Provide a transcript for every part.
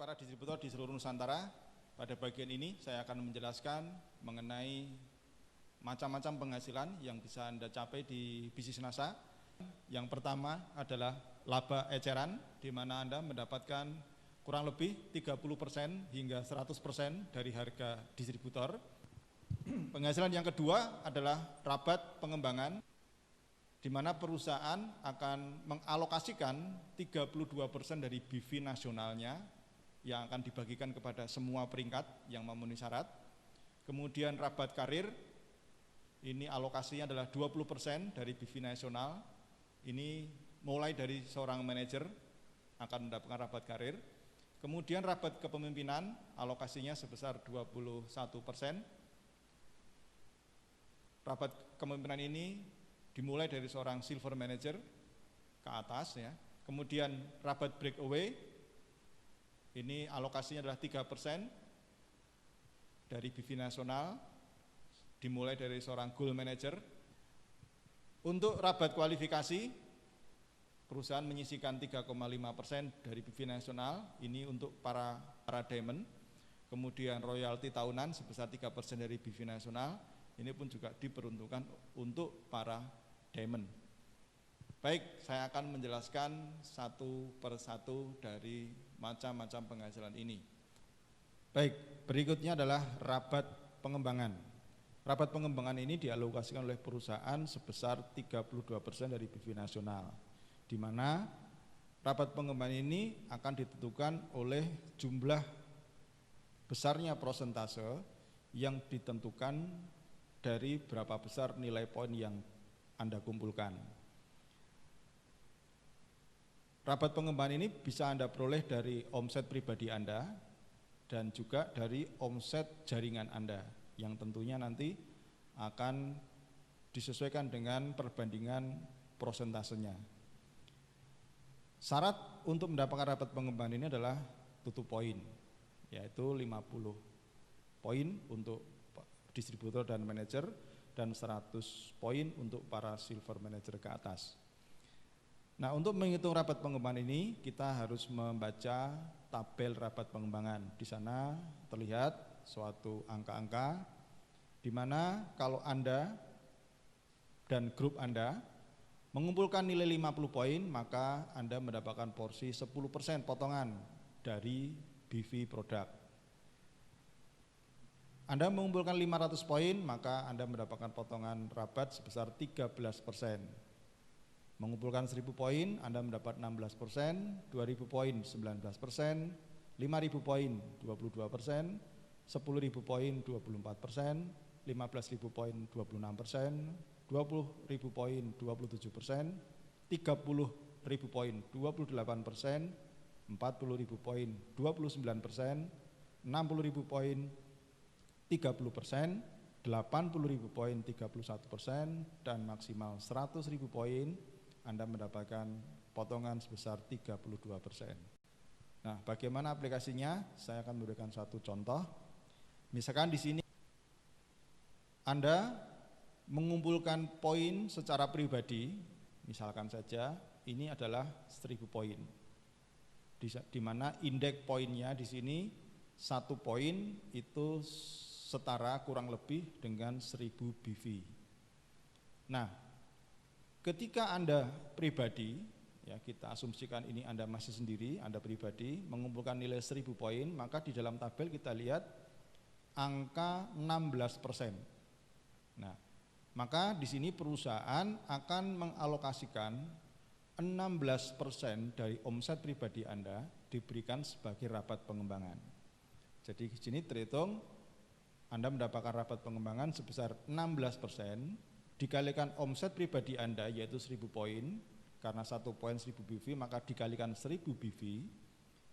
para distributor di seluruh Nusantara. Pada bagian ini saya akan menjelaskan mengenai macam-macam penghasilan yang bisa Anda capai di bisnis NASA. Yang pertama adalah laba eceran, di mana Anda mendapatkan kurang lebih 30% hingga 100% dari harga distributor. Penghasilan yang kedua adalah rabat pengembangan, di mana perusahaan akan mengalokasikan 32% dari BV nasionalnya yang akan dibagikan kepada semua peringkat yang memenuhi syarat. Kemudian rabat karir, ini alokasinya adalah 20% dari BV nasional. Ini mulai dari seorang manajer akan mendapatkan rabat karir. Kemudian rabat kepemimpinan, alokasinya sebesar 21%. Rabat kepemimpinan ini dimulai dari seorang silver manager ke atas ya. Kemudian rabat breakaway, ini alokasinya adalah 3% dari BV nasional, dimulai dari seorang gold manager. Untuk rabat kualifikasi, perusahaan menyisihkan 3,5% dari BV nasional, ini untuk para diamond. Kemudian royalti tahunan sebesar 3% dari BV nasional, ini pun juga diperuntukkan untuk para diamond. Baik, saya akan menjelaskan satu persatu dari macam-macam penghasilan ini. Baik, berikutnya adalah rabat pengembangan. Rabat pengembangan ini dialokasikan oleh perusahaan sebesar 32% dari BV nasional, di mana rabat pengembangan ini akan ditentukan oleh jumlah besarnya persentase yang ditentukan dari berapa besar nilai poin yang Anda kumpulkan. Rabat pengembangan ini bisa Anda peroleh dari omset pribadi Anda dan juga dari omset jaringan Anda yang tentunya nanti akan disesuaikan dengan perbandingan prosentasenya. Syarat untuk mendapatkan rabat pengembangan ini adalah tutup poin, yaitu 50 poin untuk distributor dan manajer dan 100 poin untuk para silver manager ke atas. Nah, untuk menghitung rabat pengembangan ini kita harus membaca tabel rabat pengembangan. Di sana terlihat suatu angka-angka di mana kalau Anda dan grup Anda mengumpulkan nilai 50 poin, maka Anda mendapatkan porsi 10% potongan dari BV produk. Anda mengumpulkan 500 poin, maka Anda mendapatkan potongan rabat sebesar 13%. Mengumpulkan 1000 poin, Anda mendapat 16%, 2000 poin 19%, 5000 poin 22%, 10.000 poin 24%, 15.000 poin 26%, 20.000 poin 27%, 30.000 poin 28%, 40.000 poin 29%, 60.000 poin 30%, 80.000 poin 31%, dan maksimal 100.000 poin Anda mendapatkan potongan sebesar 32%. Nah, bagaimana aplikasinya? Saya akan memberikan satu contoh. Misalkan di sini Anda mengumpulkan poin secara pribadi, misalkan saja ini adalah 1000 poin, di mana indeks poinnya di sini 1 poin itu setara kurang lebih dengan 1000 BV. Nah, ketika Anda pribadi, ya kita asumsikan ini Anda masih sendiri, Anda pribadi mengumpulkan nilai 1000 poin, maka di dalam tabel kita lihat angka 16%. Nah, maka di sini perusahaan akan mengalokasikan 16% dari omset pribadi Anda diberikan sebagai rabat pengembangan. Jadi di sini terhitung Anda mendapatkan rabat pengembangan sebesar 16% dikalikan omset pribadi Anda yaitu 1000 poin, karena 1 poin 1000 BV maka dikalikan 1000 BV,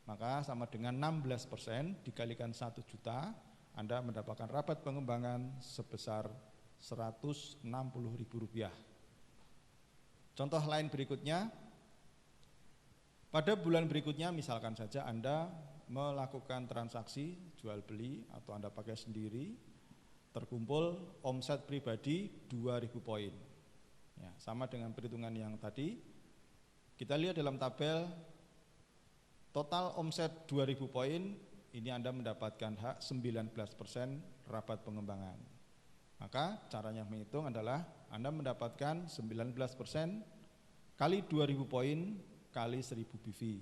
maka sama dengan 16% dikalikan 1 juta, Anda mendapatkan rabat pengembangan sebesar Rp160.000. Contoh lain berikutnya, pada bulan berikutnya misalkan saja Anda melakukan transaksi jual beli atau Anda pakai sendiri, terkumpul omset pribadi 2000 poin. Ya, sama dengan perhitungan yang tadi. Kita lihat dalam tabel Total omset 2.000 poin, ini Anda mendapatkan hak 19% rabat pengembangan. Maka caranya menghitung adalah Anda mendapatkan 19% kali 2.000 poin kali 1.000 BV.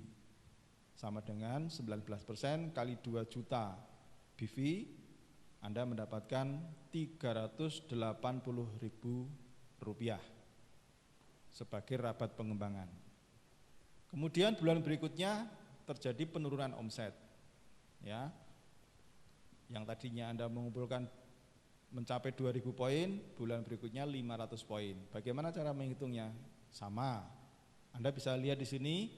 Sama dengan 19% kali 2 juta BV, Anda mendapatkan 380.000 rupiah sebagai rabat pengembangan. Kemudian bulan berikutnya terjadi penurunan omset, ya. Yang tadinya Anda mengumpulkan mencapai 2.000 poin, bulan berikutnya 500 poin. Bagaimana cara menghitungnya? Sama. Anda bisa lihat di sini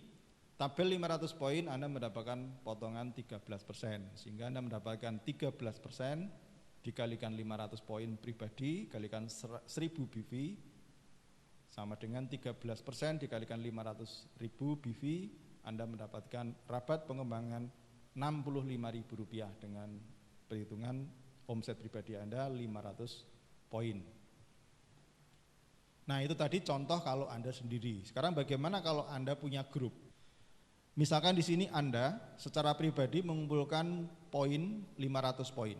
tabel 500 poin Anda mendapatkan potongan 13%, sehingga Anda mendapatkan 13% dikalikan 500 poin pribadi kalikan 1.000 BV sama dengan 13% dikalikan 500.000 BV, Anda mendapatkan rabat pengembangan Rp65.000 dengan perhitungan omset pribadi Anda 500 poin. Nah, itu tadi contoh kalau Anda sendiri. Sekarang bagaimana kalau Anda punya grup? Misalkan di sini Anda secara pribadi mengumpulkan poin 500 poin.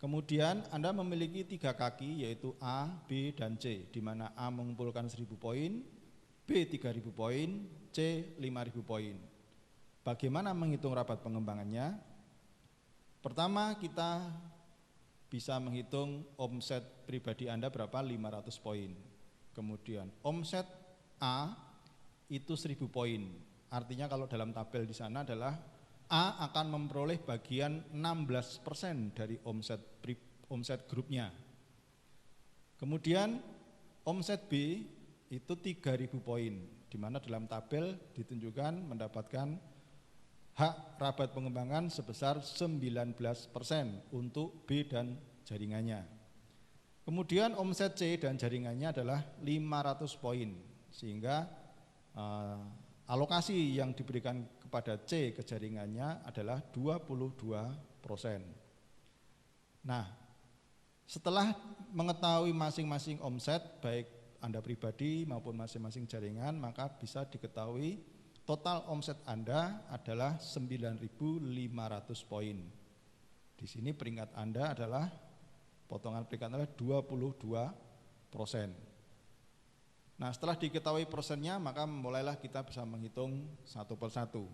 Kemudian Anda memiliki 3 kaki yaitu A, B, dan C, di mana A mengumpulkan 1.000 poin, B 3.000 poin, C 5.000 poin. Bagaimana menghitung rabat pengembangannya? Pertama, kita bisa menghitung omset pribadi Anda berapa, 500 poin. Kemudian omset A itu 1.000 poin. Artinya kalau dalam tabel di sana adalah A akan memperoleh bagian 16% dari omset grupnya. Kemudian omset B itu 3.000 poin, di mana dalam tabel ditunjukkan mendapatkan hak rabat pengembangan sebesar 19% untuk B dan jaringannya. Kemudian omset C dan jaringannya adalah 500 poin, sehingga alokasi yang diberikan kepada C ke jaringannya adalah 22%. Nah, setelah mengetahui masing-masing omset baik Anda pribadi maupun masing-masing jaringan, maka bisa diketahui total omset Anda adalah 9.500 poin. Di sini peringkat Anda adalah, potongan peringkat adalah 22%. Nah, setelah diketahui persennya, maka mulailah kita bisa menghitung satu persatu.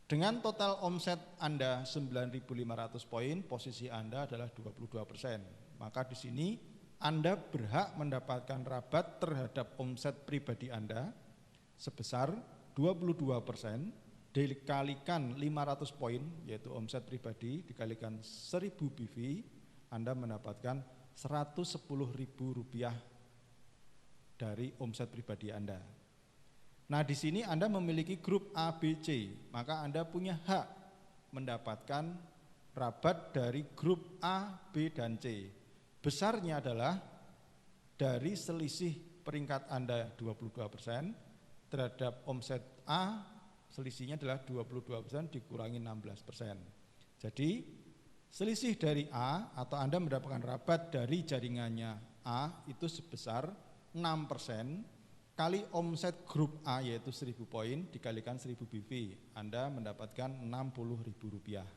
Dengan total omset Anda 9.500 poin, posisi Anda adalah 22%. Maka di sini Anda berhak mendapatkan rabat terhadap omset pribadi Anda sebesar 22% dikalikan 500 poin, yaitu omset pribadi dikalikan 1.000 BV, Anda mendapatkan Rp110.000 dari omset pribadi Anda. Nah, di sini Anda memiliki grup A, B, C, maka Anda punya hak mendapatkan rabat dari grup A, B, dan C. Besarnya adalah dari selisih peringkat Anda 22% terhadap omset A, selisihnya adalah 22% dikurangi 16%. Jadi selisih dari A atau Anda mendapatkan rabat dari jaringannya A itu sebesar 6% kali omset grup A yaitu 1.000 poin dikalikan 1.000 BV, Anda mendapatkan Rp60.000.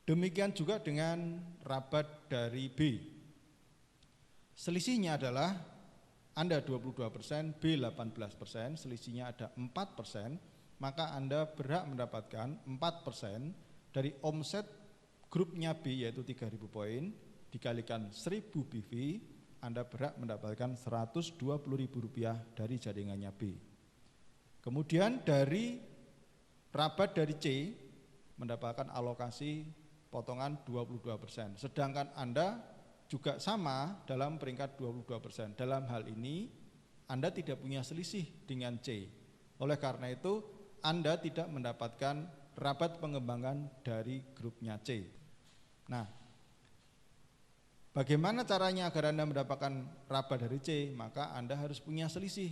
Demikian juga dengan rabat dari B. Selisihnya adalah Anda 22%, B 18%, selisihnya ada 4%, maka Anda berhak mendapatkan 4% dari omset grupnya B yaitu 3.000 poin dikalikan 1.000 BV, Anda berhak mendapatkan Rp120.000 dari jaringannya B. Kemudian dari rabat dari C mendapatkan alokasi potongan 22%. Sedangkan Anda juga sama dalam peringkat 22%. Dalam hal ini Anda tidak punya selisih dengan C. Oleh karena itu Anda tidak mendapatkan rabat pengembangan dari grupnya C. Nah, bagaimana caranya agar Anda mendapatkan rabat dari C? Maka Anda harus punya selisih.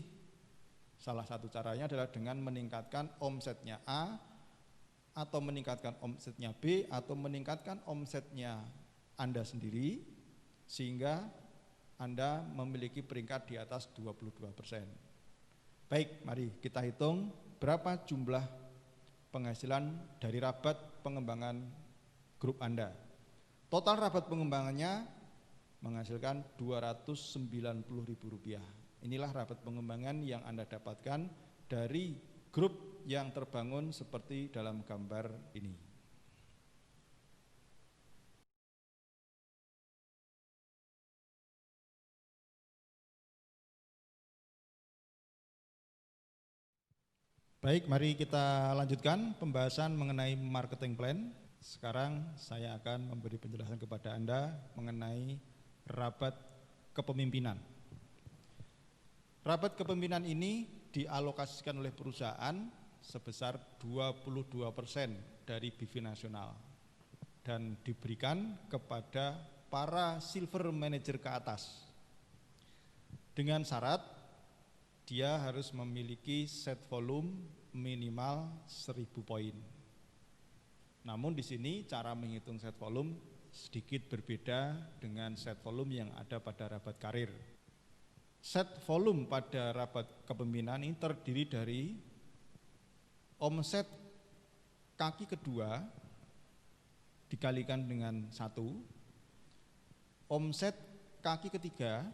Salah satu caranya adalah dengan meningkatkan omsetnya A, atau meningkatkan omsetnya B, atau meningkatkan omsetnya Anda sendiri, sehingga Anda memiliki peringkat di atas 22%. Baik, mari kita hitung berapa jumlah penghasilan dari rabat pengembangan grup Anda. Total rabat pengembangannya menghasilkan Rp290.000. Inilah rabat pengembangan yang Anda dapatkan dari grup yang terbangun seperti dalam gambar ini. Baik, mari kita lanjutkan pembahasan mengenai marketing plan. Sekarang saya akan memberi penjelasan kepada Anda mengenai rabat kepemimpinan. Rabat kepemimpinan ini dialokasikan oleh perusahaan sebesar 22% dari BIV nasional dan diberikan kepada para silver manager ke atas dengan syarat dia harus memiliki set volume minimal 1000 poin. Namun di sini cara menghitung set volume sedikit berbeda dengan set volume yang ada pada rabat karir. Set volume pada rabat kepemimpinan ini terdiri dari omset kaki kedua dikalikan dengan 1, omset kaki ketiga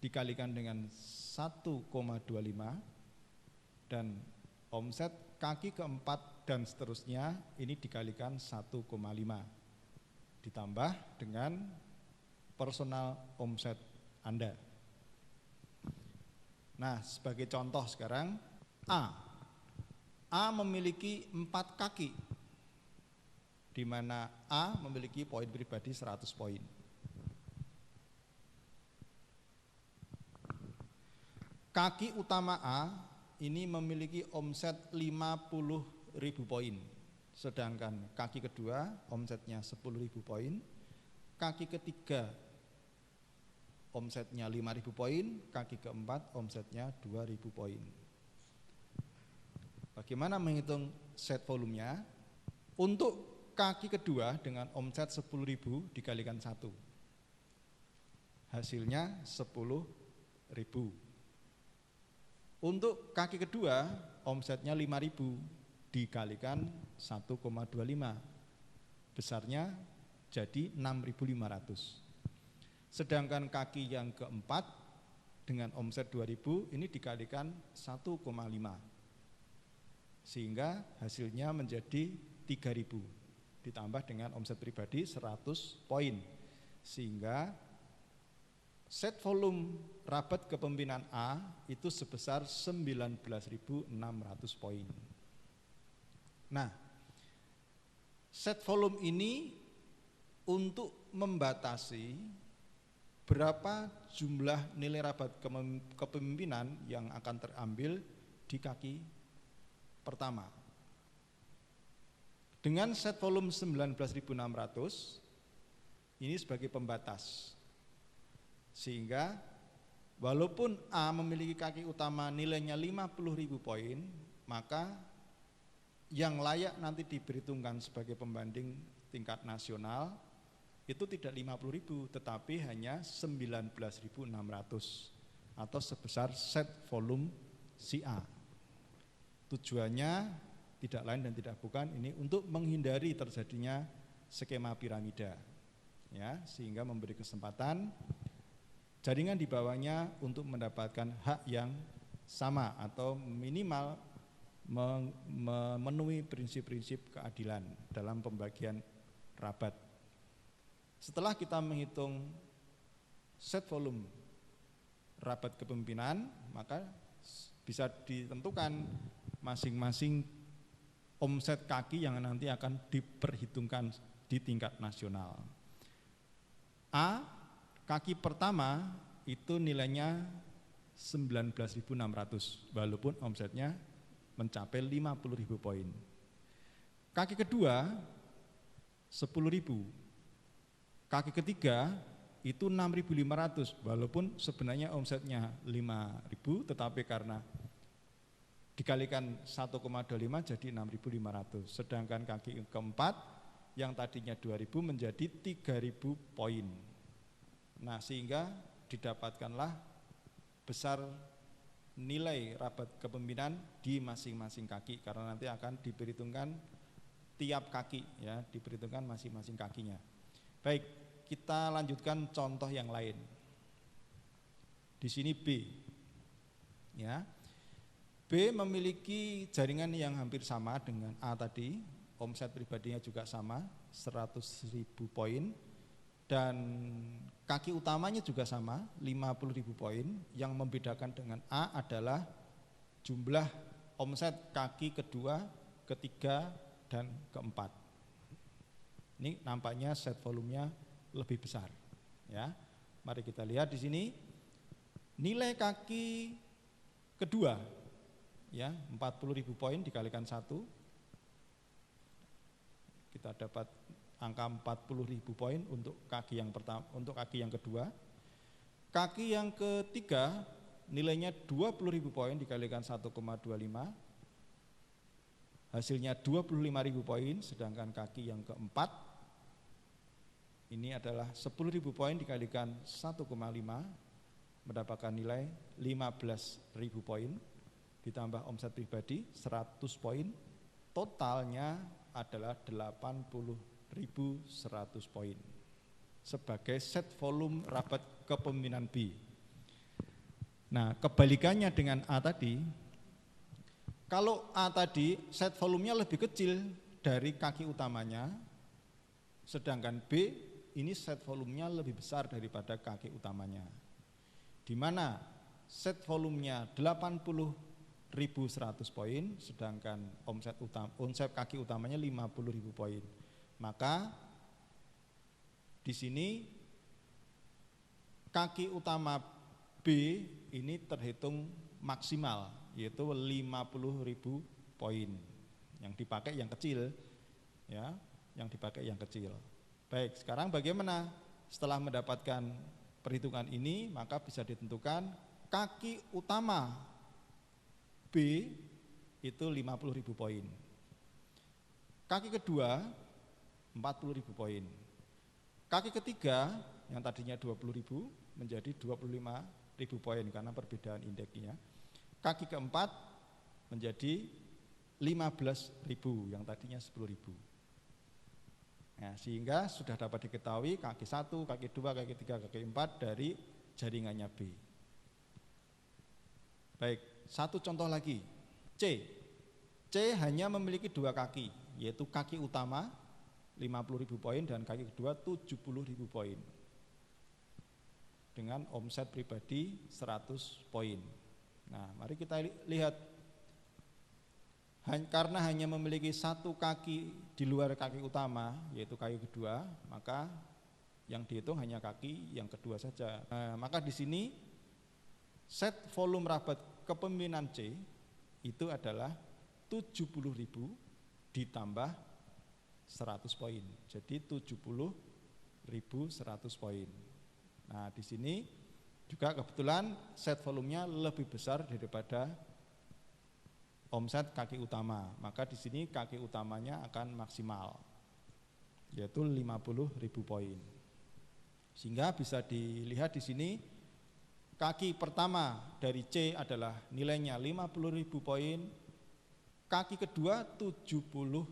dikalikan dengan 1,25 dan omset kaki keempat dan seterusnya ini dikalikan 1,5 ditambah dengan personal omset Anda. Nah, sebagai contoh sekarang A memiliki 4 kaki di mana A memiliki poin pribadi 100 poin. Kaki utama A ini memiliki omset 50.000 poin, sedangkan kaki kedua omsetnya 10.000 poin, kaki ketiga omsetnya 5.000 poin, kaki keempat omsetnya 2.000 poin. Bagaimana menghitung set volumenya? Untuk kaki kedua dengan omset 10.000 dikalikan 1, hasilnya 10.000. Untuk kaki kedua omsetnya 5.000 dikalikan 1,25, besarnya jadi 6.500. Sedangkan kaki yang keempat dengan omset 2.000 ini dikalikan 1,5, sehingga hasilnya menjadi 3.000 ditambah dengan omset pribadi 100 poin, sehingga set volume rabat kepemimpinan A itu sebesar 19.600 poin. Nah, set volume ini untuk membatasi berapa jumlah nilai rabat kepemimpinan yang akan terambil di kaki pertama. Dengan set volume 19.600 ini sebagai pembatas, sehingga walaupun A memiliki kaki utama nilainya 50.000 poin, maka yang layak nanti diperhitungkan sebagai pembanding tingkat nasional itu tidak 50.000 tetapi hanya 19.600 atau sebesar set volume si A. Tujuannya tidak lain dan tidak bukan ini untuk menghindari terjadinya skema piramida, ya, sehingga memberi kesempatan jaringan di bawahnya untuk mendapatkan hak yang sama atau minimal memenuhi prinsip-prinsip keadilan dalam pembagian rabat. Setelah kita menghitung set volume rabat kepemimpinan, maka bisa ditentukan masing-masing omset kaki yang nanti akan diperhitungkan di tingkat nasional. A, kaki pertama itu nilainya 19.600 walaupun omsetnya mencapai 50.000 poin. Kaki kedua 10.000. Kaki ketiga itu 6.500 walaupun sebenarnya omsetnya 5.000 tetapi karena dikalikan 1,25 jadi 6.500. Sedangkan kaki keempat yang tadinya 2.000 menjadi 3.000 poin. Nah, sehingga didapatkanlah besar nilai rabat kepemimpinan di masing-masing kaki, karena nanti akan diperhitungkan tiap kaki ya, diperhitungkan masing-masing kakinya. Baik, kita lanjutkan contoh yang lain. Di sini B. Ya. B memiliki jaringan yang hampir sama dengan A tadi, omset pribadinya juga sama, 100.000 poin, dan kaki utamanya juga sama, 50.000 poin. Yang membedakan dengan A adalah jumlah omset kaki kedua, ketiga, dan keempat. Ini nampaknya set volumenya lebih besar. Ya, mari kita lihat di sini nilai kaki kedua, ya 40.000 poin dikalikan 1, kita dapat angka 40.000 poin untuk kaki yang pertama, untuk kaki yang kedua. Kaki yang ketiga nilainya 20.000 poin dikalikan 1,25, hasilnya 25.000 poin. Sedangkan kaki yang keempat ini adalah 10.000 poin dikalikan 1,5, mendapatkan nilai 15.000 poin, ditambah omset pribadi 100 poin, totalnya adalah 80.100 poin sebagai set volume rabat kepemimpinan B. Nah, kebalikannya dengan A tadi, kalau A tadi set volumenya lebih kecil dari kaki utamanya, sedangkan B ini set volumenya lebih besar daripada kaki utamanya, di mana set volumenya 80.100 poin, sedangkan omset kaki utamanya 50.000 poin. Maka di sini kaki utama B ini terhitung maksimal, yaitu 50.000 poin. Yang dipakai yang kecil, ya, yang dipakai yang kecil. Baik, sekarang bagaimana? Setelah mendapatkan perhitungan ini, maka bisa ditentukan kaki utama B itu 50.000 poin. Kaki kedua 40.000 poin. Kaki ketiga yang tadinya 20.000 menjadi 25.000 poin karena perbedaan indeksnya. Kaki keempat menjadi 15.000 yang tadinya 10.000. Nah, sehingga sudah dapat diketahui kaki 1, kaki 2, kaki 3, kaki 4 dari jaringannya B. Baik, satu contoh lagi, C. C hanya memiliki 2 kaki, yaitu kaki utama 50.000 poin dan kaki kedua 70.000 poin dengan omset pribadi 100 poin. Nah, mari kita lihat, karena hanya memiliki 1 kaki di luar kaki utama, yaitu kaki kedua, maka yang dihitung hanya kaki yang kedua saja. Nah, maka di sini set volume rabat kepemimpinan C itu adalah 70.000 ditambah 100 poin, jadi 70.100 poin. Nah, di sini juga kebetulan set volumenya lebih besar daripada omset kaki utama, maka di sini kaki utamanya akan maksimal, yaitu 50.000 poin. Sehingga bisa dilihat di sini kaki pertama dari C adalah nilainya 50.000 poin, kaki kedua 70.000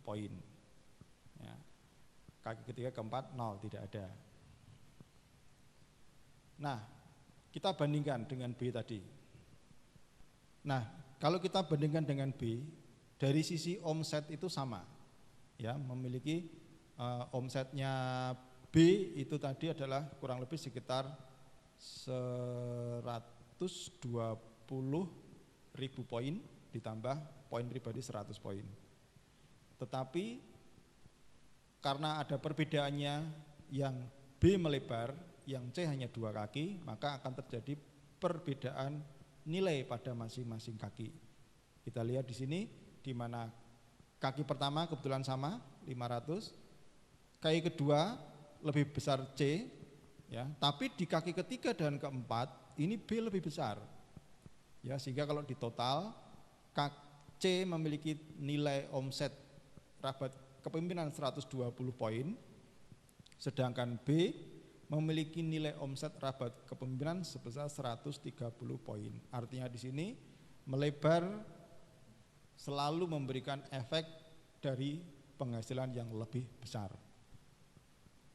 poin. Ya. Kaki ketiga keempat 0, tidak ada. Nah, kita bandingkan dengan B tadi. Nah, kalau kita bandingkan dengan B, dari sisi omset itu sama, ya, memiliki omsetnya B itu tadi adalah kurang lebih sekitar 120.000 poin ditambah poin pribadi 100 poin. Tetapi karena ada perbedaannya, yang B melebar, yang C hanya 2 kaki, maka akan terjadi perbedaan nilai pada masing-masing kaki. Kita lihat di sini, di mana kaki pertama kebetulan sama 500, kaki kedua lebih besar C, ya, tapi di kaki ketiga dan keempat ini B lebih besar, ya, sehingga kalau di total C memiliki nilai omset rabat kepemimpinan 120 poin, sedangkan B memiliki nilai omset rabat kepemimpinan sebesar 130 poin. Artinya di sini melebar selalu memberikan efek dari penghasilan yang lebih besar.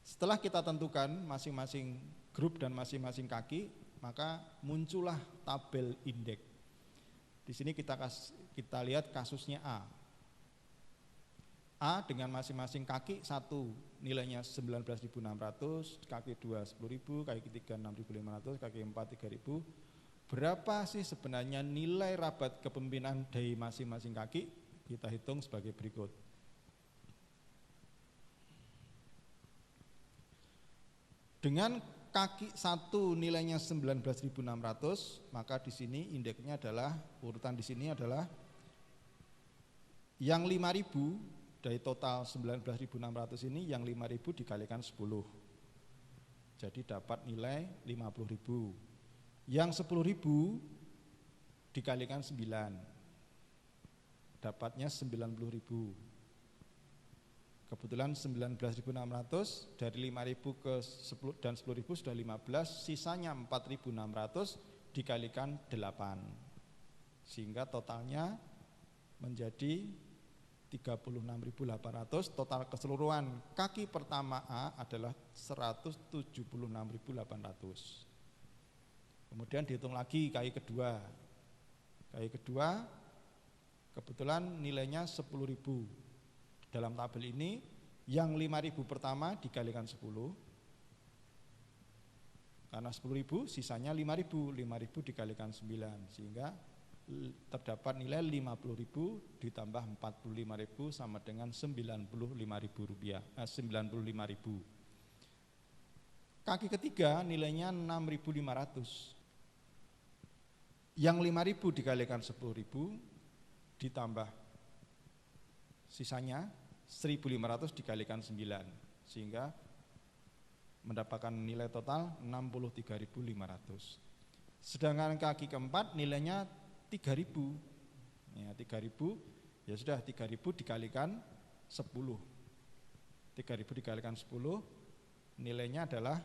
Setelah kita tentukan masing-masing grup dan masing-masing kaki, maka muncullah tabel indeks. Di sini kita lihat kasusnya A. A dengan masing-masing kaki 1 nilainya 19.600, kaki 2 10.000, kaki 3 6.500, kaki 4 3.000. Berapa sih sebenarnya nilai rabat kepemimpinan dari masing-masing kaki? Kita hitung sebagai berikut. Dengan kaki 1 nilainya 19.600, maka di sini indeksnya adalah, urutan di sini adalah yang 5.000 dari total 19.600 ini, yang 5.000 dikalikan 10. Jadi dapat nilai 50.000. Yang 10.000 dikalikan 9. Dapatnya 90.000. Kebetulan 19.600 dari 5.000 ke 10 dan 10.000 sudah 15, sisanya 4.600 dikalikan 8. Sehingga totalnya menjadi 36.800. Total keseluruhan kaki pertama A adalah 176.800. Kemudian dihitung lagi kaki kedua. Kaki kedua kebetulan nilainya 10.000. Dalam tabel ini yang 5.000 pertama dikalikan 10. Karena 10.000 sisanya 5.000 dikalikan 9, sehingga terdapat nilai 50.000 ditambah 45.000 sama dengan 95.000 rupiah. 95.000. Kaki ketiga nilainya 6.500. Yang 5.000 dikalikan 10.000 ditambah sisanya 1.500 dikalikan 9, sehingga mendapatkan nilai total 63.500. Sedangkan kaki keempat nilainya 3.000. Ya, 3.000 ya sudah, 3.000 dikalikan 10. 3.000 dikalikan 10 nilainya adalah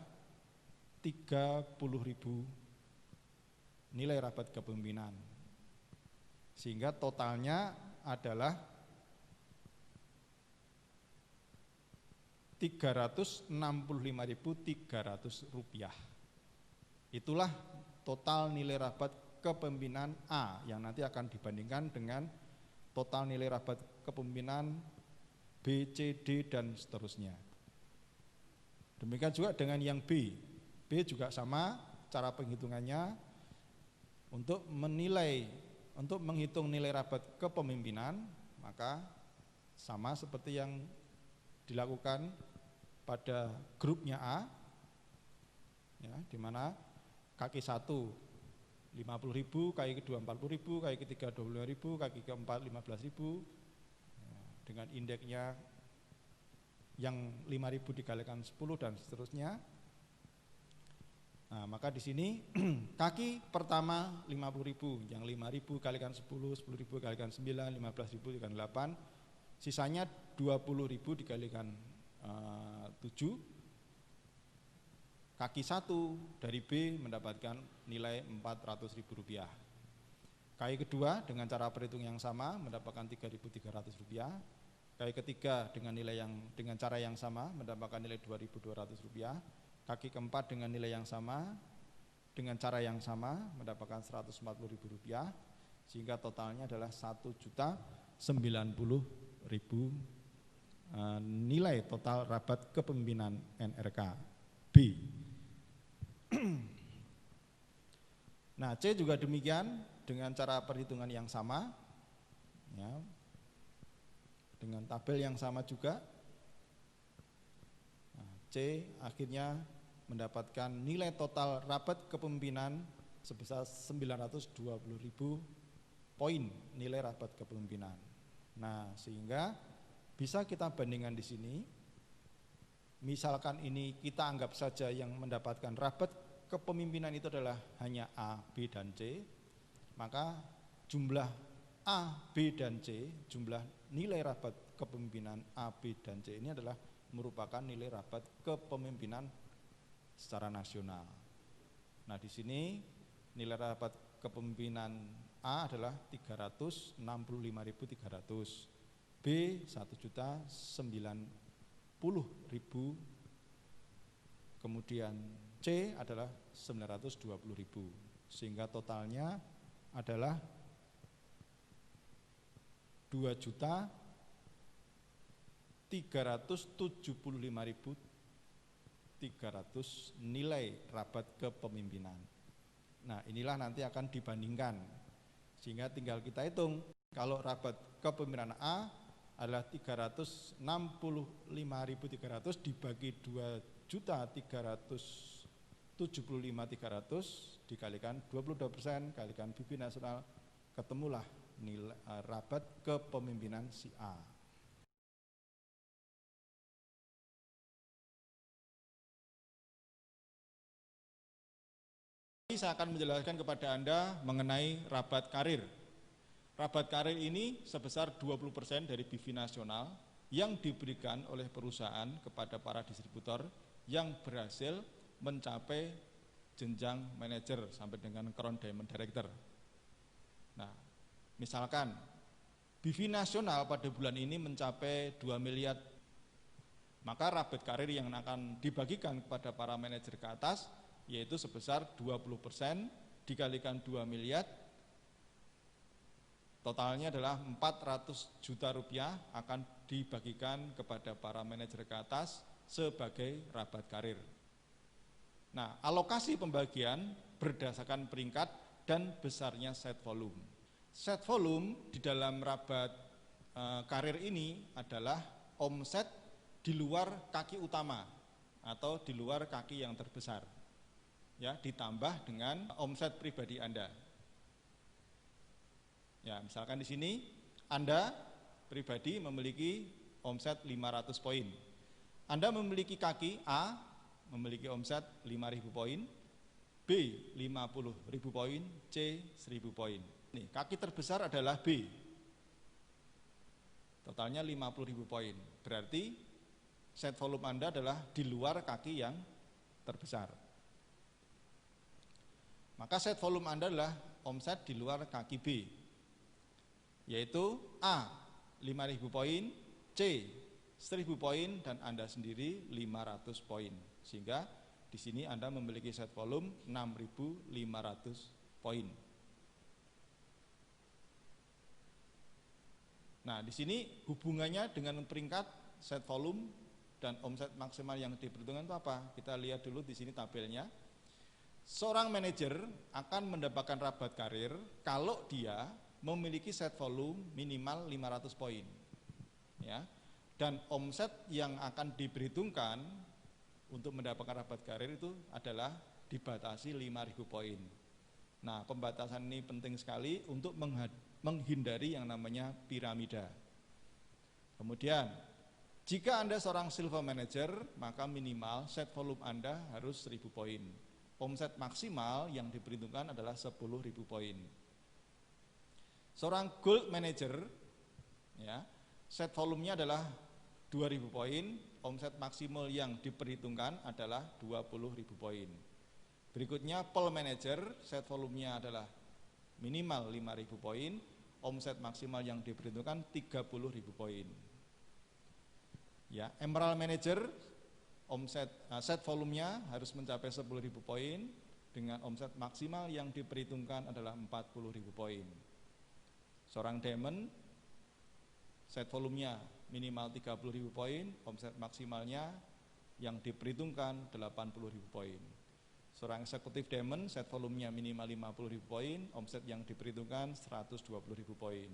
30.000 nilai rabat kepemimpinan. Sehingga totalnya adalah 365.300 rupiah. Itulah total nilai rabat kepemimpinan A yang nanti akan dibandingkan dengan total nilai rabat kepemimpinan B, C, D dan seterusnya. Demikian juga dengan yang B. B juga sama cara penghitungannya. Untuk menghitung nilai rabat kepemimpinan, maka sama seperti yang dilakukan pada grupnya A, ya, di mana kaki 1 50.000, kaki kedua 40.000, kaki ketiga 25.000, kaki keempat 15.000, ya, dengan indeksnya yang 5.000 dikalikan 10 dan seterusnya. Nah, maka di sini kaki pertama 50.000, yang 5.000 kalikan 10, 10.000 kalikan 9, 15.000 dikalikan 8, sisanya 20.000 dikalikan 7. Kaki 1 dari B mendapatkan nilai 400.000 rupiah. Kaki kedua dengan cara perhitung yang sama mendapatkan 3.300 rupiah. Kaki ketiga dengan cara yang sama mendapatkan nilai 2.200 rupiah. Kaki keempat dengan nilai yang sama dengan cara yang sama mendapatkan 140.000 rupiah, sehingga totalnya adalah 1.090.000 nilai total rabat kepemimpinan NRK B. Nah, C juga demikian dengan cara perhitungan yang sama, ya, dengan tabel yang sama juga. Nah, C akhirnya mendapatkan nilai total rabat kepemimpinan sebesar 920.000 poin nilai rabat kepemimpinan. Nah, sehingga bisa kita bandingkan di sini. Misalkan ini kita anggap saja yang mendapatkan rabat kepemimpinan itu adalah hanya A, B, dan C, maka jumlah A, B, dan C, jumlah nilai rabat kepemimpinan A, B, dan C ini adalah merupakan nilai rabat kepemimpinan secara nasional. Nah, di sini nilai rabat kepemimpinan A adalah 365.300, B 1.090.000, kemudian C adalah 920.000, sehingga totalnya adalah 2.375.300 nilai rabat kepemimpinan. Nah, inilah nanti akan dibandingkan, sehingga tinggal kita hitung. Kalau rabat kepemimpinan A adalah 365.300 dibagi 2.375.300 dikalikan 22% kalikan PIB nasional, ketemulah nilai rabat kepemimpinan si A. Saya akan menjelaskan kepada Anda mengenai rabat karir. Rabat karir ini sebesar 20% dari PIB nasional yang diberikan oleh perusahaan kepada para distributor yang berhasil mencapai jenjang manajer sampai dengan Crown Diamond Director. Nah, misalkan PIB nasional pada bulan ini mencapai 2 miliar, maka rabat karir yang akan dibagikan kepada para manajer ke atas yaitu sebesar 20% dikalikan 2 miliar, totalnya adalah 400 juta rupiah akan dibagikan kepada para manajer ke atas sebagai rabat karir. Nah, alokasi pembagian berdasarkan peringkat dan besarnya set volume. Set volume di dalam rabat karir ini adalah omset di luar kaki utama atau di luar kaki yang terbesar, ya, ditambah dengan omset pribadi Anda. Ya, misalkan di sini Anda pribadi memiliki omset 500 poin. Anda memiliki kaki A memiliki omset 5.000 poin, B 50.000 poin, C 1.000 poin. Nih, kaki terbesar adalah B. Totalnya 50.000 poin. Berarti set volume Anda adalah di luar kaki yang terbesar. Maka set volume Anda adalah omset di luar kaki B, yaitu A 5.000 poin, C 1.000 poin, dan Anda sendiri 500 poin. Sehingga di sini Anda memiliki set volume 6.500 poin. Nah, di sini hubungannya dengan peringkat set volume dan omset maksimal yang diperhitungkan itu apa? Kita lihat dulu di sini tabelnya. Seorang manajer akan mendapatkan rabat karir kalau dia memiliki set volume minimal 500 poin, ya. Dan omset yang akan diperhitungkan untuk mendapatkan rabat karir itu adalah dibatasi 5.000 poin. Nah, pembatasan ini penting sekali untuk menghindari yang namanya piramida. Kemudian, jika Anda seorang silver manager, maka minimal set volume Anda harus 1.000 poin. Omset maksimal yang diperhitungkan adalah 10.000 poin. Seorang gold manager, ya, set volumenya adalah 2.000 poin, omset maksimal yang diperhitungkan adalah 20.000 poin. Berikutnya pearl manager, set volumenya adalah minimal 5.000 poin, omset maksimal yang diperhitungkan 30.000 poin. Ya, emerald manager, set volumenya harus mencapai 10.000 poin dengan omset maksimal yang diperhitungkan adalah 40.000 poin. Seorang diamond, set volumenya minimal 30.000 poin, omset maksimalnya yang diperhitungkan 80.000 poin. Seorang eksekutif diamond, set volumenya minimal 50.000 poin, omset yang diperhitungkan 120.000 poin.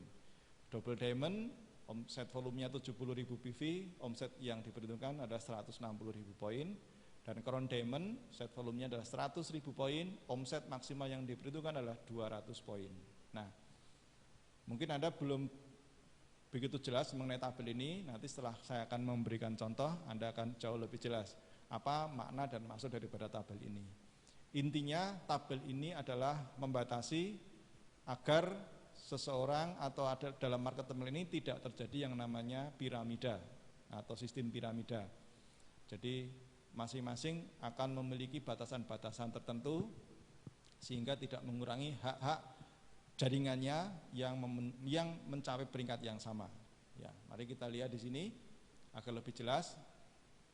Double diamond, set volumenya 70.000 PV, omset yang diperhitungkan adalah 160.000 poin. Dan crown diamond, set volumenya adalah 100.000 poin, omset maksimal yang diperhitungkan adalah 200 poin. Nah, mungkin Anda belum begitu jelas mengenai tabel ini, nanti setelah saya akan memberikan contoh, Anda akan jauh lebih jelas apa makna dan maksud daripada tabel ini. Intinya tabel ini adalah membatasi agar seseorang atau ada dalam market ini tidak terjadi yang namanya piramida atau sistem piramida. Jadi masing-masing akan memiliki batasan-batasan tertentu sehingga tidak mengurangi hak-hak jaringannya yang mencapai peringkat yang sama. Ya, mari kita lihat di sini agar lebih jelas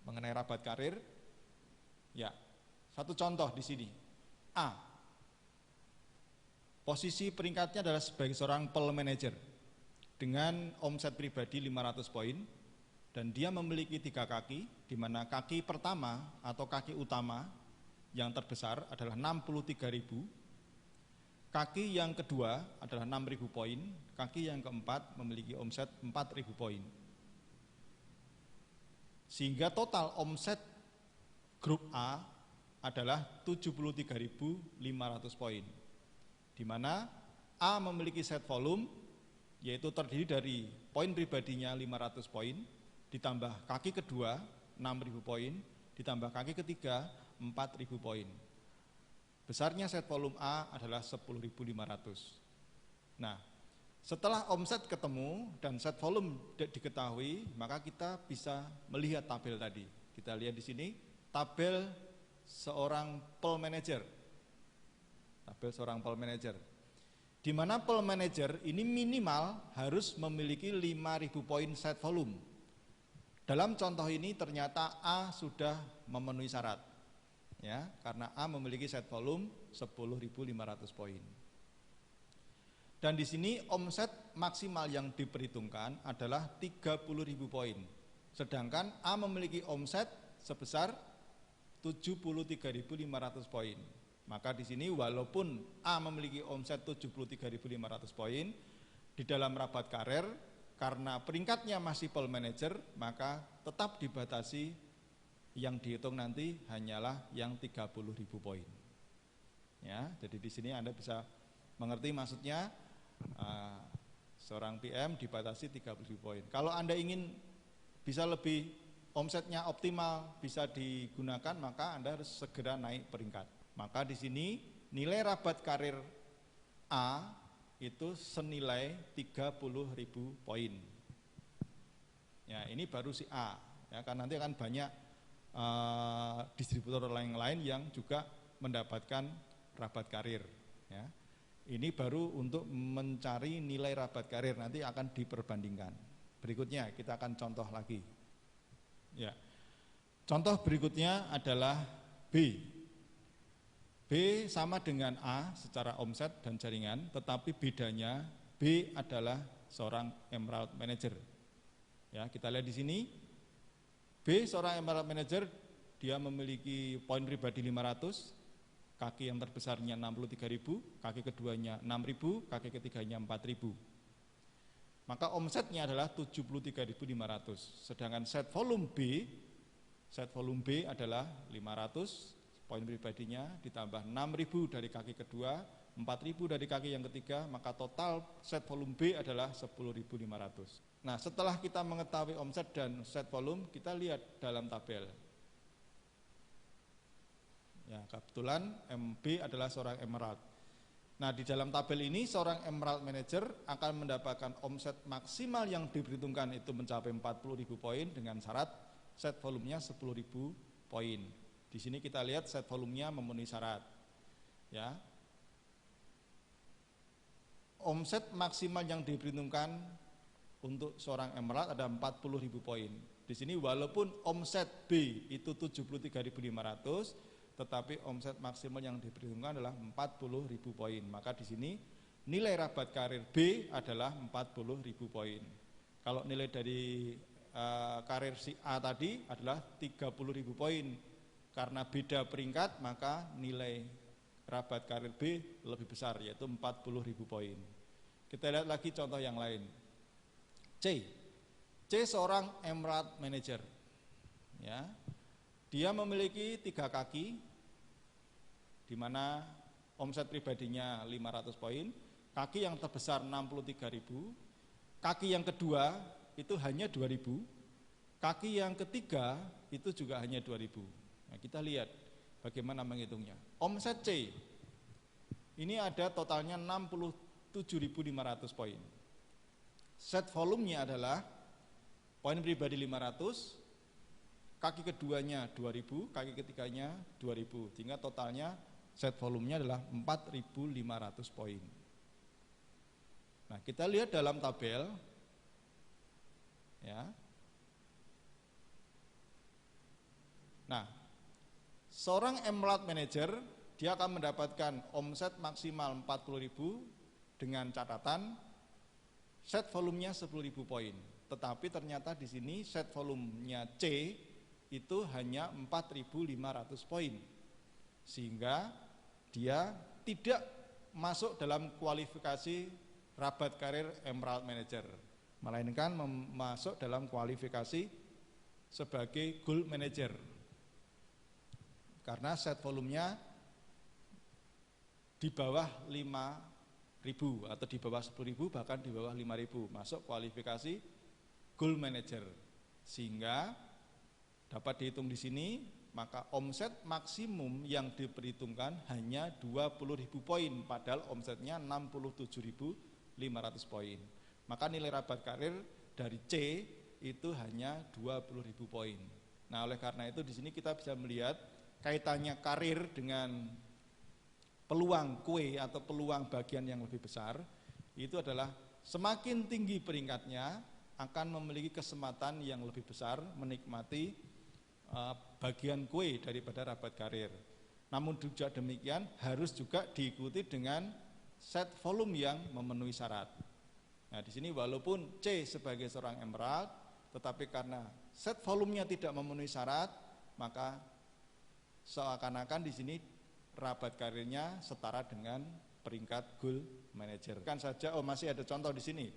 mengenai rabat karir. Ya, satu contoh di sini. A. Posisi peringkatnya adalah sebagai seorang pearl manager dengan omset pribadi 500 poin dan dia memiliki 3 kaki, di mana kaki pertama atau kaki utama yang terbesar adalah 63.000, kaki yang kedua adalah 6.000 poin, kaki yang keempat memiliki omset 4.000 poin. Sehingga total omset grup A adalah 73.500 poin, di mana A memiliki set volume yaitu terdiri dari poin pribadinya 500 poin, ditambah kaki kedua 6.000 poin, ditambah kaki ketiga 4.000 poin. Besarnya set volume A adalah 10.500. Nah, setelah omset ketemu dan set volume diketahui, maka kita bisa melihat tabel tadi. Kita lihat di sini tabel seorang pearl manager. Tabel seorang pearl manager. Di mana pearl manager ini minimal harus memiliki 5.000 poin set volume. Dalam contoh ini ternyata A sudah memenuhi syarat, ya, karena A memiliki set volume 10.500 poin. Dan di sini omset maksimal yang diperhitungkan adalah 30.000 poin, sedangkan A memiliki omset sebesar 73.500 poin. Maka di sini walaupun A memiliki omset 73.500 poin, di dalam rabat karir karena peringkatnya masih pearl manager, maka tetap dibatasi yang dihitung nanti hanyalah yang 30.000 poin. Ya, jadi di sini Anda bisa mengerti maksudnya seorang PM dibatasi 30.000 poin. Kalau Anda ingin bisa lebih omsetnya optimal, bisa digunakan, maka Anda harus segera naik peringkat. Maka di sini nilai rabat karir A itu senilai 30.000 poin. Ya, ini baru si A. Ya, kan nanti akan banyak distributor lain yang juga mendapatkan rabat karir. Ya. Ini baru untuk mencari nilai rabat karir, nanti akan diperbandingkan. Berikutnya kita akan contoh lagi. Ya. Contoh berikutnya adalah B. B sama dengan A secara omset dan jaringan, tetapi bedanya B adalah seorang emerald manager. Ya, kita lihat di sini. B seorang emerald manager, dia memiliki poin pribadi 500, kaki yang terbesarnya 63.000, kaki keduanya 6.000, kaki ketiganya 4.000. Maka omsetnya adalah 73.500. Sedangkan set volume B adalah 500. Poin pribadinya ditambah 6.000 dari kaki kedua, 4.000 dari kaki yang ketiga, maka total set volume B adalah 10.500. Nah, setelah kita mengetahui omset dan set volume, kita lihat dalam tabel. Ya, kebetulan MB adalah seorang emerald. Nah, di dalam tabel ini seorang emerald manager akan mendapatkan omset maksimal yang diperhitungkan itu mencapai 40.000 poin dengan syarat set volumenya 10.000 poin. Di sini kita lihat set volumenya memenuhi syarat. Ya. Omset maksimal yang diperhitungkan untuk seorang emerald ada 40.000 poin. Di sini walaupun omset B itu 73.500, tetapi omset maksimal yang diperhitungkan adalah 40.000 poin. Maka di sini nilai rabat karir B adalah 40.000 poin. Kalau nilai dari karir si A tadi adalah 30.000 poin. Karena beda peringkat, maka nilai rabat karir B lebih besar, yaitu 40.000 poin. Kita lihat lagi contoh yang lain. C seorang emerald manager. Ya, dia memiliki 3 kaki, di mana omset pribadinya 500 poin, kaki yang terbesar 63.000, kaki yang kedua itu hanya 2.000, kaki yang ketiga itu juga hanya 2.000. Nah, kita lihat bagaimana menghitungnya. Omset C ini ada totalnya 67.500 poin. Set volumenya adalah poin pribadi 500, kaki keduanya 2000, kaki ketiganya 2000, sehingga totalnya set volumenya adalah 4.500 poin. Nah, kita lihat dalam tabel ya. Nah, seorang Emerald Manager dia akan mendapatkan omset maksimal 40.000 dengan catatan set volumenya 10.000 poin. Tetapi ternyata di sini set volumenya C itu hanya 4.500 poin. Sehingga dia tidak masuk dalam kualifikasi Rabat Karir Emerald Manager, melainkan masuk dalam kualifikasi sebagai Gold Manager. Karena set volumenya di bawah 5.000 atau di bawah 10.000, bahkan di bawah 5.000, masuk kualifikasi Gold Manager. Sehingga dapat dihitung di sini, maka omset maksimum yang diperhitungkan hanya 20.000 poin, padahal omsetnya 67.500 poin. Maka nilai Rabat Karir dari C itu hanya 20.000 poin. Nah, oleh karena itu di sini kita bisa melihat kaitannya karir dengan peluang kue atau peluang bagian yang lebih besar. Itu adalah semakin tinggi peringkatnya akan memiliki kesempatan yang lebih besar menikmati bagian kue daripada Rabat Karir. Namun juga demikian harus juga diikuti dengan set volume yang memenuhi syarat. Nah, di sini walaupun C sebagai seorang Emerald, tetapi karena set volumenya tidak memenuhi syarat, maka seakan-akan di sini Rabat Karirnya setara dengan peringkat Gold Manager. Kan saja, masih ada contoh di sini.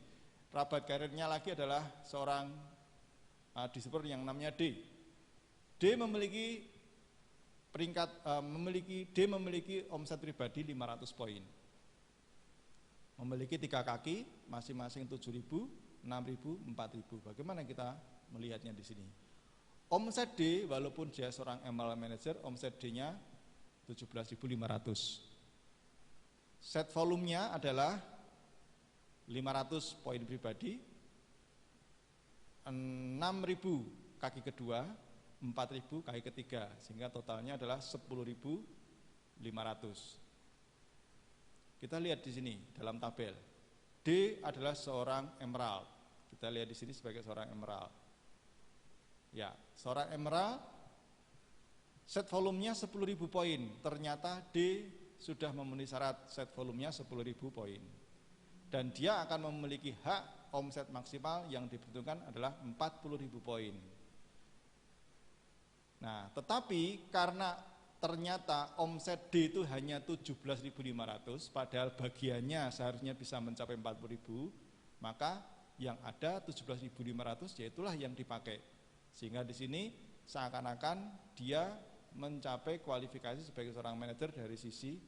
Rabat Karirnya lagi adalah seorang disebut yang namanya D. D memiliki memiliki omset pribadi 500 poin. Memiliki 3 kaki, masing-masing 7.000, 6.000, 4.000. Bagaimana kita melihatnya di sini? Omset D, walaupun dia seorang Emerald Manager, omset D-nya 17.500. Set volumenya adalah 500 poin pribadi, 6.000 kaki kedua, 4.000 kaki ketiga, sehingga totalnya adalah 10.500. Kita lihat di sini dalam tabel. D adalah seorang Emerald. Kita lihat di sini sebagai seorang Emerald. Ya, seorang Emerald set volumenya 10.000 poin. Ternyata D sudah memenuhi syarat set volumenya 10.000 poin. Dan dia akan memiliki hak omset maksimal yang diperhitungkan adalah 40.000 poin. Nah, tetapi karena ternyata omset D itu hanya 17.500, padahal bagiannya seharusnya bisa mencapai 40.000, maka yang ada 17.500 yaitulah yang dipakai. Sehingga di sini seakan-akan dia mencapai kualifikasi sebagai seorang manajer dari sisi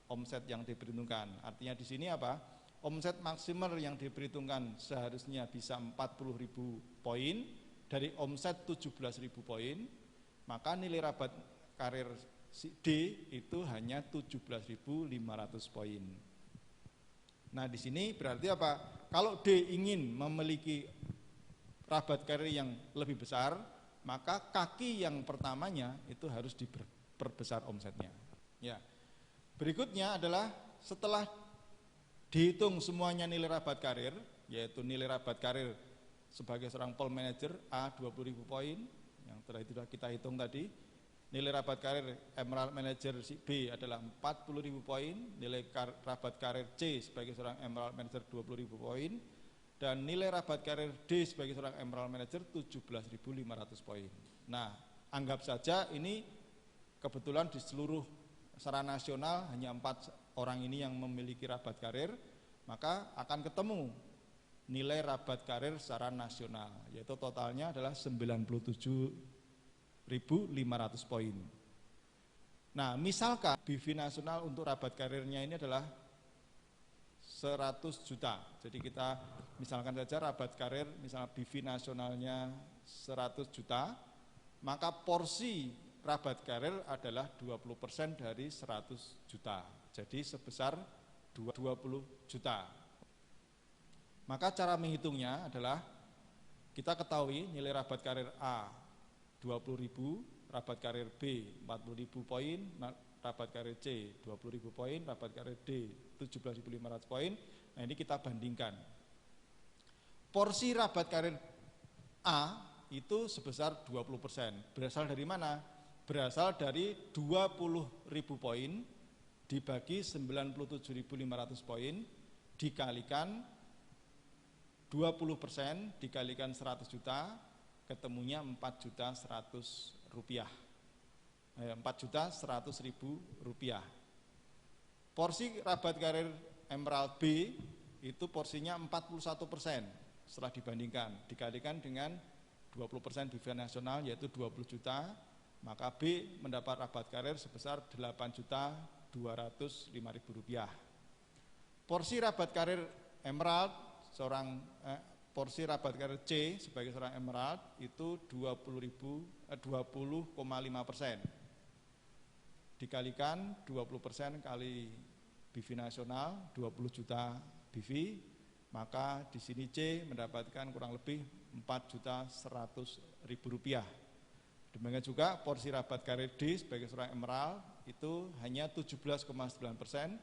omset yang diperhitungkan. Artinya di sini apa? Omset maksimal yang diperhitungkan seharusnya bisa 40.000 poin dari omset 17.000 poin, maka nilai Rabat Karir D itu hanya 17.500 poin. Nah, di sini berarti apa? Kalau D ingin memiliki Rabat Karir yang lebih besar, maka kaki yang pertamanya itu harus diperbesar omsetnya. Ya. Berikutnya adalah setelah dihitung semuanya nilai Rabat Karir, yaitu nilai Rabat Karir sebagai seorang Pole Manager A 20.000 poin, yang telah itu kita hitung tadi. Nilai Rabat Karir Emerald Manager B adalah 40.000 poin, nilai Rabat Karir C sebagai seorang Emerald Manager 20.000 poin, dan nilai Rabat Karir D sebagai seorang Emerald Manager 17.500 poin. Nah, anggap saja ini kebetulan di seluruh secara nasional hanya 4 orang ini yang memiliki Rabat Karir, maka akan ketemu nilai Rabat Karir secara nasional, yaitu totalnya adalah 97.500 poin. Nah, misalkan BV nasional untuk Rabat Karirnya ini adalah 100 juta. Jadi kita misalkan saja Rabat Karir, misalnya BV nasionalnya 100 juta, maka porsi Rabat Karir adalah 20% dari 100 juta. Jadi sebesar 20 juta. Maka cara menghitungnya adalah kita ketahui nilai Rabat Karir A 20.000, rabat karir B 40.000 poin, rabat karir C 20.000 poin, rabat karir D 17.500 poin. Nah, ini kita bandingkan. Porsi rabat karir A itu sebesar 20%. Berasal dari mana? Berasal dari 20.000 poin dibagi 97.500 poin dikalikan 20% dikalikan 100 juta, ketemunya 4.100.000 rupiah. 4.100.000 rupiah. Porsi rabat karir Emerald B itu porsinya 41%. Setelah dibandingkan, dikalikan dengan 20% BIV nasional yaitu 20 juta, maka B mendapat rabat karir sebesar 8.205.000 rupiah. Porsi rabat karir Emerald porsi rabat karir C sebagai seorang Emerald itu 20,5%. Dikalikan 20% kali BIV nasional 20 juta BIV, maka di sini C mendapatkan kurang lebih 4.100.000 rupiah. Demikian juga porsi rabat karir D sebagai seorang Emerald itu hanya 17,9%,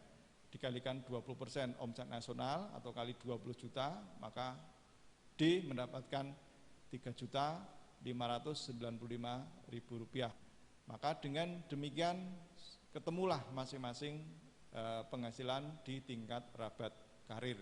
dikalikan 20% omset nasional atau kali 20 juta, maka D mendapatkan 3.595.000 rupiah. Maka dengan demikian ketemulah masing-masing penghasilan di tingkat rabat karir.